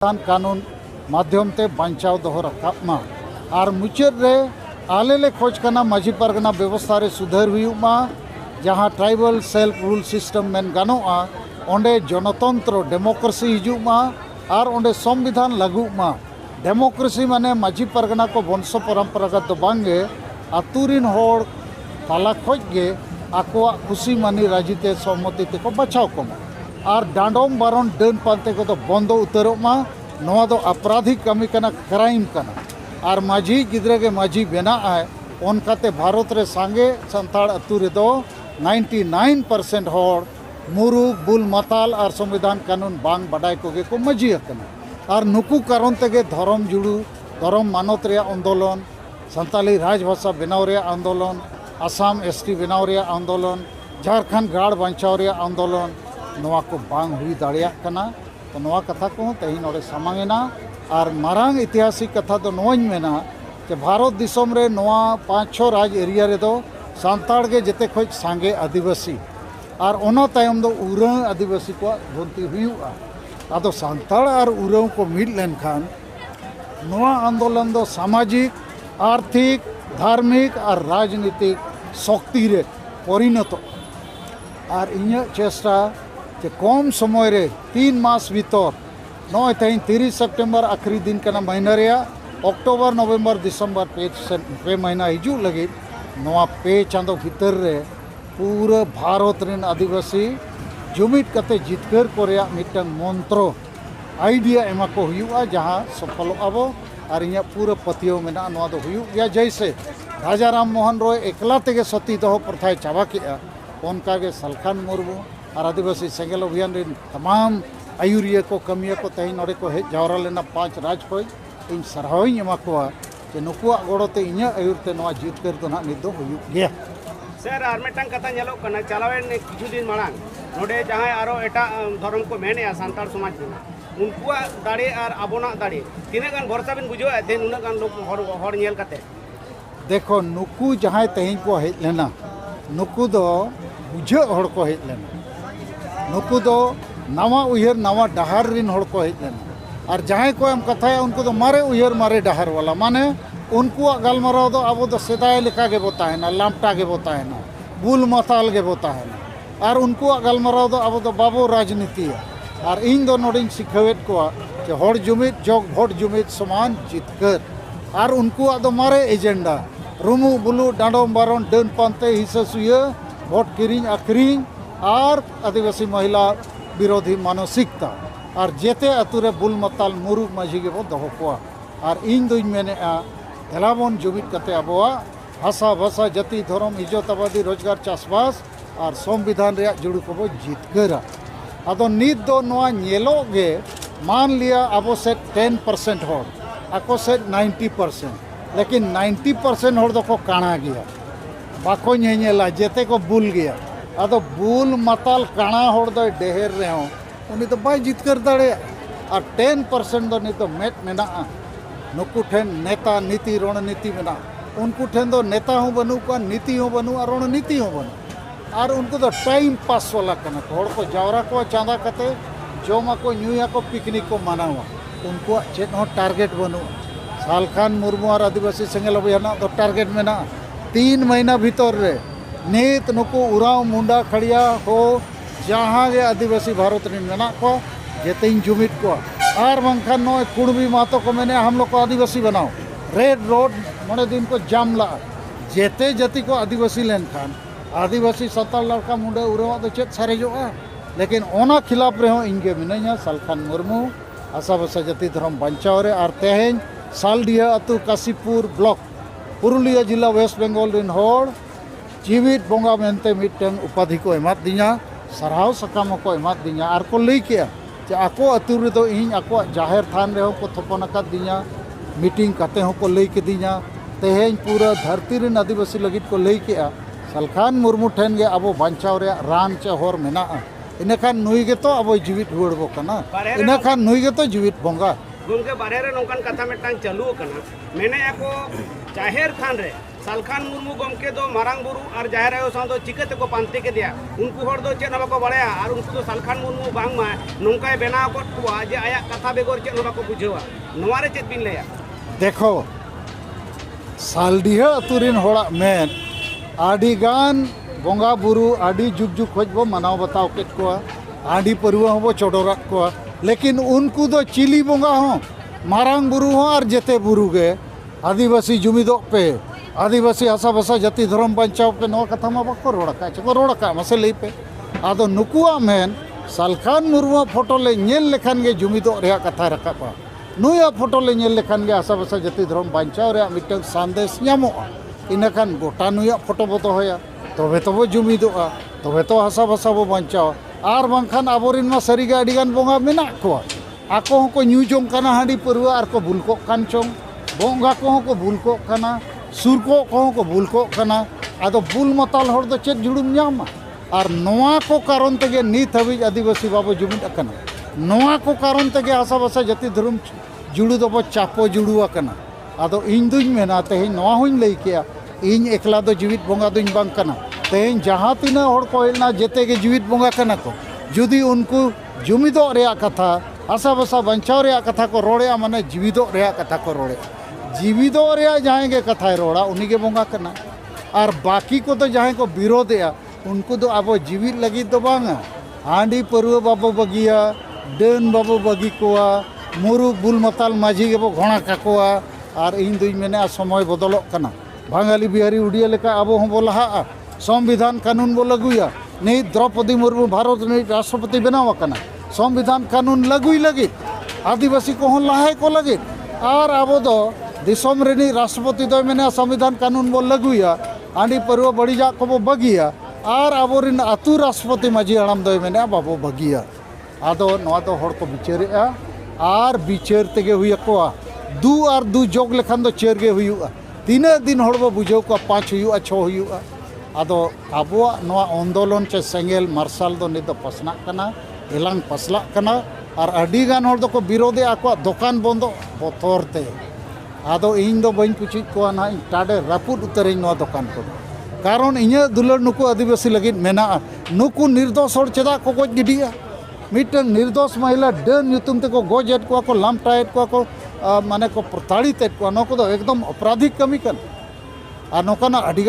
कानून माध्यम ते बांचाव दोहो रखाबमा और मुचाद रे आलेले खोज करना माझी परगना व्यवस्था रे सुधार हुयुमा जहाँ ट्राइबल सेल्फ रूल सिस्टम मेन गानोआ ओंडे जनतंत्र डेमोक्रेसी हिजुमा और ओंडे संविधान लागुमा। डेमोक्रेसी माने माझी परगना को वंश परंपरागत दो बांगे आतुरिन होड़ ताला खोज गे आकोआ खुशी मानी राजीते सहमति ते को बचाव कमा और डांडोम बारन डन पानते को तो बंदो उतरोमा नवा दो आपराधिक कमी कना क्राइम कना और माझी गिद्रे के माझी बेना आए उनकाते भारत रे सांगे संताड़ अतु रे दो 99% होड़ मुरुग बुल माताल और संविधान कानून बांग बडाय कोगे को मजी हकना और नुकु कारण तेगे धर्म जुड़ू धर्म मानत रे आंदोलन संताली राजभाषा बनाव रे आंदोलन आसाम एसटी बनाव रे आंदोलन झारखंड गाड़ बांचाव रे आंदोलन नवा को बांग हुई दाड़िया कना। तो नवा कथा को तेही नोड़े सामांगेना और मारांग ऐतिहासिक कथा तो नोवाñ मेना कि भारत दिसम रे नवा 5-6 राज एरिया रे दो सांताड़ के जेते खोज सांगे आदिवासी और ओना तायम दो उरां आदिवासी को भर्ती हुआ आदो सांताड़ और उरां को मिल लेन खान नवा आंदोलन दो सामाजिक आर्थिक धार्मिक और राजनीतिक शक्ति रे परिणत और इन चेष्टा कि कम समय रे 3 मास भीतर नॉय तेन 30 सितंबर आखिरी दिन कना महीना रे अक्टोबर नवंबर दिसंबर पे महीना हिजू लगे नवा पे चांदो भीतर रे पूरा भारत रेन आदिवासी जुमिद कते जितकर को रे मिटन मंत्र आइडिया एमा को हुआ जहां सफल आबो और इन पूरा पतियो मेना नवा दो हुआ जैसे राजा राम मोहन रॉय एकला तेगे सती दो प्रथा चाबा के उनका के सलखान मुर्मू और आदिवासी सेंगेल अभियान रे तमाम आयुरिया को कमिया को तेही नोड़े को हेज जावरा लेना 5 राज खोज इन सरहावኝ एमा कोआ जे नुकुआ गोड़ोते इन आयुरते नवा जितकर तो ना निदो हुयुग गया। सर आर मिटन कथा नेलो कना चलावेन किछु दिन मांग नोडे जहां आरो एटा धर्म को मेने सांताड़ समाज में उनकुआ दाड़े और आबोना दाड़े तीने गान भरोसा बिन बुझो थे उना गान लोग हर नेल कते देखो नुकु जहां तेही को हेज लेना नुकु दो बुझे हड़ को हेज लेना नुकु दो नवा उयहर नवा डहार रिन हड़ को हेज लेना और जहां को हम कथा उनको तो मारे उयहर मारे डहार वाला माने उनको गलमाराव दो अब तो सेदाय लेका के बताए ना लामटा के बताए ना बुल माताल के बताए ना और उनको गलमाराव दो अब तो बाबू राजनीति और इन दो नोडिंग सिखावेत को कि हड़ जुमिद जग भोट जुमिद समान जितकर और उनको दो मारे एजेंडा रुमु बुलु डांडोम बारन डन पानते हिस्सा सुया भोट किरिंग आखरिंग और आदिवासी महिला विरोधी मानसिकता और जेते अतुरे बुल माताल मुरुग माझी के दोहो कोआ और इन दुई मेने एलाबन जुमिद कते आबोआ भाषा भाषा जाति धर्म इज्जत आबादी रोजगार चाषबास और संविधान रे जुड़ू को जितकरा अदो नित दो नवा नेलोगे मान लिया अब से 10% होड़ आको से 90% लेकिन 90% होड़ दो को काना गया बाको नेला जेते को बुल गया अदो बुल माताल काना होड़ दो डेहर रे हो उनी तो बाय जितकर दाड़े और 10% दो नि तो मेट मेना नुकु ठेन नेता नीति रणनीति मेना उनको ठेन दो नेता हो बनू का नीति हो बनू और रणनीति हो बनू और उनको तो टाइम पास वाला कना होड़ को जावरा को चांदा कते जोमा को न्यूया को पिकनिक को मनावा उनको चेत हो टारगेट बनू सालखान मुर्मू और आदिवासी सेंगेल अभियान तो टारगेट मेना 3 महीना भीतर रे नित नुकु उराव मुंडा खड़िया हो जहाँ के आदिवासी भारत रे मेना को जेतेन जुमिद को और बंखान नो कुड़बी मातो को मैंने हम लोग को आदिवासी बनाओ रेड रोड मोड़े दिन को जाम ला जेते जाति को आदिवासी लेन खान आदिवासी 70 लड़का मुंडे उराव तो चेत सारेजोआ लेकिन ओना खिलाफ रहो इनके मिना सलखान मुर्मू आसाभाषा जाति धर्म बांचाव रे और तेहें सालडिया अतु काशीपुर ब्लॉक पुरुलिया जिला वेस्ट बेंगल रिन होड़ जीवित बोंगा मेनते मिटन उपाधि को एमाद दिया सरहाव सकाम को एमाद दिया और को लई किया जे आको अतु रे दो इन आको जाहिर थान रे को थपन का दिया मीटिंग कते हो को लई के दिया तेहें पूरा धरती रिन आदिवासी लगित को लई किया सलखान मुर्मू ठेन गे अब बांचाव रे रान चे होर मेना इन खान नुई के तो अब जीवित हुड़बो कना इन खान नुई के तो जीवित बोंगा गुनके बारे रे नोकन कथा मेटांग चालू कना मैंने एको जाहिर थान रे सालखान मुर्मू गमके दो मारांग बुरु और जाहिर आयो सां दो चिकते को पांते के दिया उनको हर दो चेन बाको बड़ाया और उनको तो सालखान मुर्मू बांग मा नोंकाय बेनाव को कुआ जे आया कथा बेगोर चेन बाको बुझेवा नोवारे चेत बिन लेया देखो सालडीहा अतुरिन होड़ा मेन आडिगान बोंगा बुरु आडि जुग जुग खोज बो मनाव बताव केत को आडि परुआ हो चोडोरात को लेकिन उनको दो चिली बोंगा हो मारांग बुरु हो और जेते बुरु गे आदिवासी जुमिदो पे आदिवासी हसा बसा जाति धर्म बचाव पे नो कथा मा बाको रोड़का चको रोड़का मसे लई पे आदो नुकुआ मेन सालखान मुर्मू फोटो ले नेल लेखान गे जुमिदो रे कथा रकापा नुया फोटो ले नेल लेखान गे हसा बसा जाति धर्म बचाव रे मिटन संदेश ᱧᱟᱢᱚᱜᱼᱟ इनखान गोटा नुया फोटो बो दोहया तबे तो बो जुमिदोआ तबे तो हसा बसा बो बचाव आर बांखान आबोरिन मा सरीगे आडिगान बोंगा मेना कोआ आको हको न्यूजों काना हांडी परुआ आर को बुलको कान चों बोंगा को बुलको काना सुरको को बुलको काना आदो बुल मताल हर दो चेत जुड़ुम ᱧᱟᱢᱟ और नोआ को कारण तेगे नीत हबी आदिवासी बाबो जुमिद अकना नोआ को कारण तेगे आशा बसा जाति धर्म जुड़ू दो चापो जुड़ू अकना आदो इन दुñ मेना तेहें नोआ हुñ लई केया इन एकला दो जीवित बोंगा दुñ बांग कना तेहें जहाँ तीना हर को हेलना जेते गे जीवित बोंगा कना को जुदी उनको जुमिदो रेया कथा आशा बसा बंचाव रेया कथा को रोड़े माने जीविदो रेया कथा को रोड़े जीविदो रेया जहाँ के कथा रोड़ा उन्हीं के बोंगा कना और बाकी को तो जहाँ को विरोध या उनको तो अब जीवित लगी तो बांगा हांडी परुआ बाबू बगिया डन बाबू बगी कोआ मुरु बुल मताल माझी के बो घोड़ा काकोआ और इन दुई मेने समय बदलों कना बांगाली बिहारी उड़िया लेका अब हम बो लहा संविधान कानून बो लगुया नहीं द्रौपदी मुर्मू भारत नहीं राष्ट्रपति बनावा कना संविधान कानून लगुई लगी आदिवासी को लहाय को लगी और अब दो दिसम रेनी राष्ट्रपति दो मेने संविधान कानून बो लगुया आंडी परुआ बड़ीजा को बो बगिया और आबोरिन अतु राष्ट्रपति माझी हड़ाम दो मेने बाबो बगिया आदो नवा दो हड़ को बिचारेआ और बिचार तेगे हुई को दू और दू जोग लेखान दो चेर गे हुआ तीना दिन हड़ बो बुझाव को 5 हुआ 6 हुआ आदो आबोआ नवा आंदोलन चे सेंगेल मार्शल दो नित पसना कना एलांग पसला कना और अडी गान हड़ दो को विरोधे आको दुकान बंदो बतरते आदो इन दो बइन पुछी को ना टाडे रापुद उतरे नवा दुकान को कारण इन्या दुलर नुकु आदिवासी लगी मेना नुकु निर्दोष हड़ चेदा को गोज गिडिया मिटन निर्दोष महिला डन ᱧᱩᱛᱩᱢ तेको गोजेट को लामटाएट को माने को प्रताड़ित को नको दो एकदम अपराधिक कमी कन आ नोकाना अडी